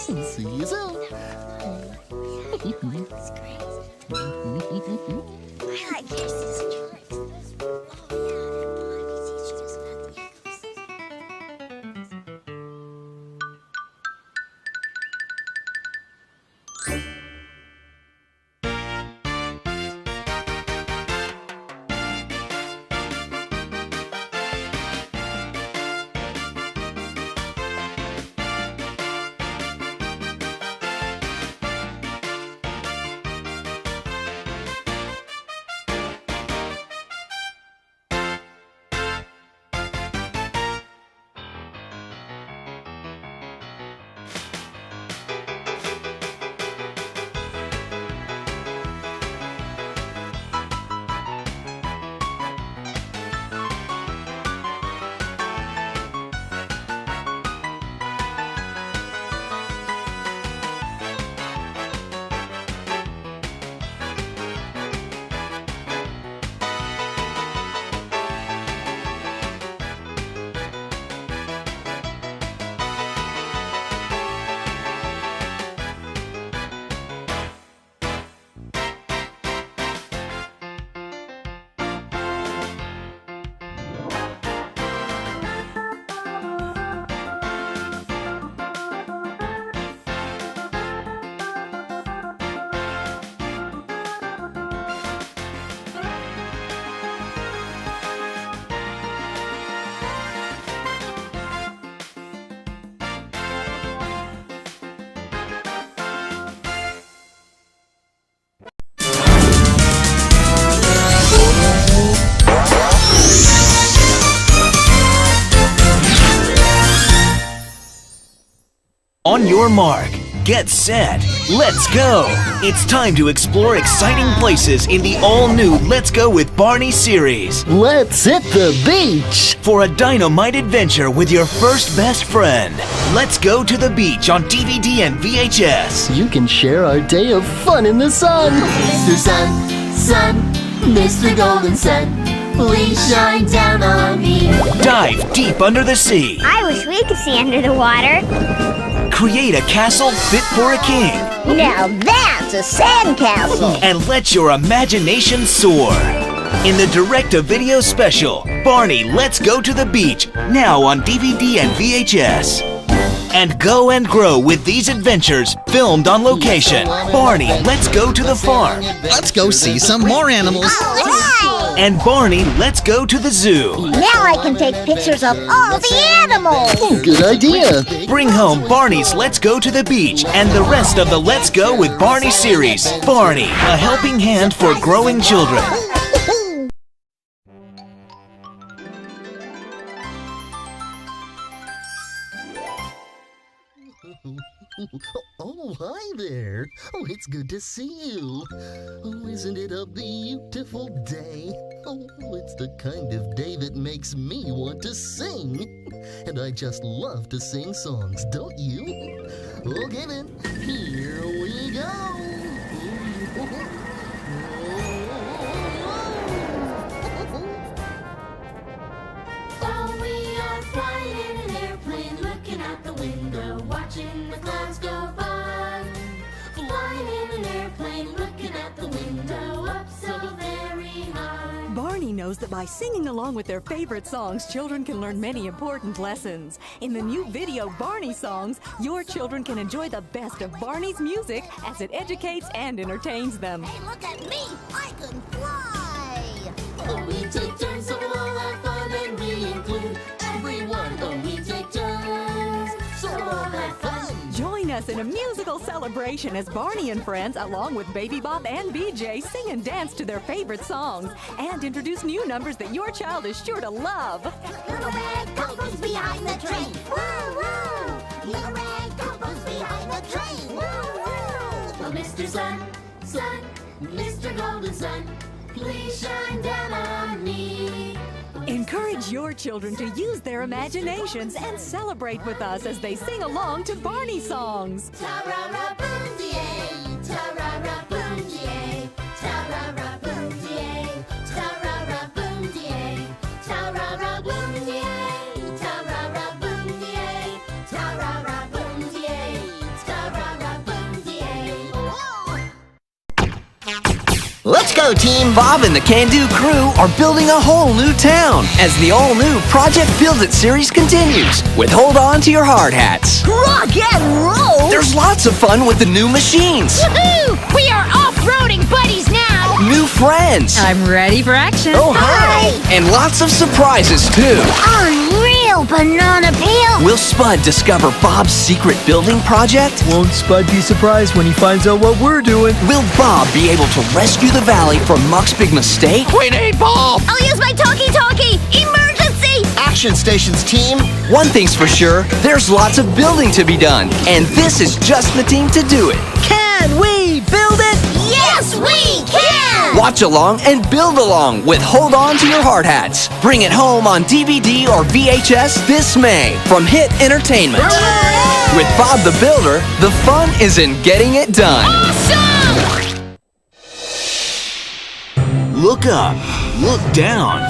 See you soon. I like this. On your mark, get set, let's go! It's time to explore exciting places in the all-new Let's Go with Barney series. Let's hit the beach! For a dynamite adventure with your first best friend. Let's go to the beach on DVD and VHS. You can share our day of fun in the sun. Mr. Sun, Mr. Golden Sun, please shine down on me. Dive deep under the sea. I wish we could see under the water. Create a castle fit for a king. Now that's a sandcastle. And let your imagination soar. In the direct-to-video special, Barney Let's Go to the Beach, now on DVD and VHS. And go and grow with these adventures filmed on location. Barney Let's Go to the Farm. Let's go see some more animals. And Barney Let's Go to the Zoo. Now I can take pictures of all the animals. Oh, good idea. Bring home Barney's Let's Go to the Beach and the rest of the Let's Go with Barney series. Barney, a helping hand for growing children. Oh, hi there. Oh, it's good to see you. Oh, isn't it a beautiful day? Oh, it's the kind of day that makes me want to sing. And I just love to sing songs, don't you? Okay then, here we go. Oh, we are flying in an airplane, looking out the window, watching the clouds go by. Flying in an airplane, looking out the window, up so very high. Barney knows that by singing along with their favorite songs, children can learn many important lessons. In the new video, Barney Songs, your children can enjoy the best of Barney's music as it educates and entertains them. Hey, look at me. I can fly. Oh, we take turns, so we'll all have fun, and we include everyone. Oh, we take turns, so we'll all have fun. Join us in a musical celebration as Barney and friends, along with Baby Bop and BJ, sing and dance to their favorite songs and introduce new numbers that your child is sure to love. Little red comes behind the train. Woo, woo. Little red comes behind the train. Woo, woo. Oh, Mr. Sun, Mr. Golden Sun, please shine down on me. Encourage your children to use their imaginations and celebrate with us as they sing along to Barney Songs. Ta-ra-ra-boom-dee-ay, ta-ra-ra-boom-dee-ay, ta-ra-ra-boom-dee-ay, ta-ra-ra-boom-dee-ay, ta-ra-ra-boom-dee-ay, ta-ra-ra-boom-dee-ay, ta-ra-ra-boom-dee-ay, ta-ra-ra-boom-dee-ay, ta-ra-ra-boom-dee-ay, Let's go, team. Bob and the Can-Do crew are building a whole new town as the all-new Project Build It series continues with Hold On to Your Hard Hats. Rock and roll! There's lots of fun with the new machines, Woohoo! We are off-roading buddies now! new friends, I'm ready for action. oh hi, and lots of surprises too. Unreal banana peel! Will Spud discover Bob's secret building project? Won't Spud be surprised when he finds out what we're doing? Will Bob be able to rescue the valley from Muck's big mistake? We need Bob! I'll use my talkie-talkie! Emergency! Action stations, team. One thing's for sure, there's lots of building to be done, and this is just the team to do it. Can we build it? Yes, we can! Watch along and build along with Hold On to Your Hard Hats. Bring it home on DVD or VHS this May from Hit Entertainment. With Bob the Builder, the fun is in getting it done. Look up, look down,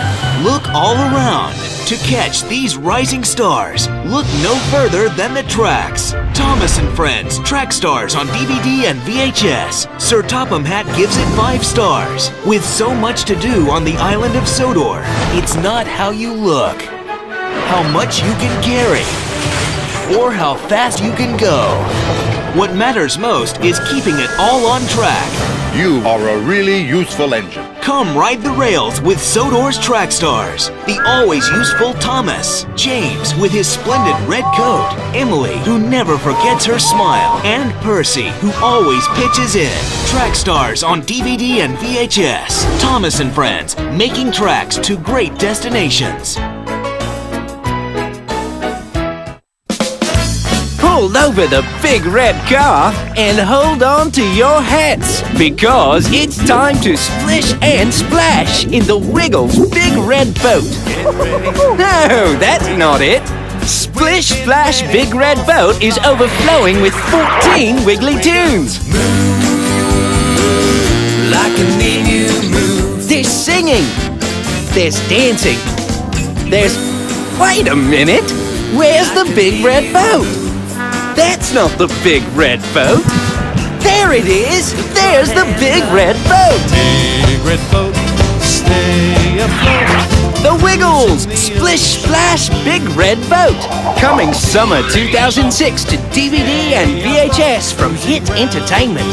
look all around. To catch these rising stars, look no further than the tracks. Thomas and Friends Track Stars on DVD and VHS. Sir Topham Hatt gives it 5 stars. With so much to do on the island of Sodor, it's not how you look, how much you can carry, or how fast you can go. What matters most is keeping it all on track. You are a really useful engine. Come ride the rails with Sodor's Track Stars. The always useful Thomas, James with his splendid red coat, Emily who never forgets her smile, and Percy who always pitches in. Track Stars on DVD and VHS. Thomas and Friends, making tracks to great destinations. Pull over the big red car and hold on to your hats because it's time to splish and splash in the Wiggles big red boat. No, that's not it. Splish Splash Big Red Boat is overflowing with 14 wiggly tunes. Like an emu move. There's singing. There's dancing. There's... Wait a minute. Where's the big red boat? That's not the big red boat. There it is. There's the big red boat. Big red boat, stay afloat. The Wiggles Splish Splash Big Red Boat. Coming summer 2006 to DVD and VHS from Hit Entertainment.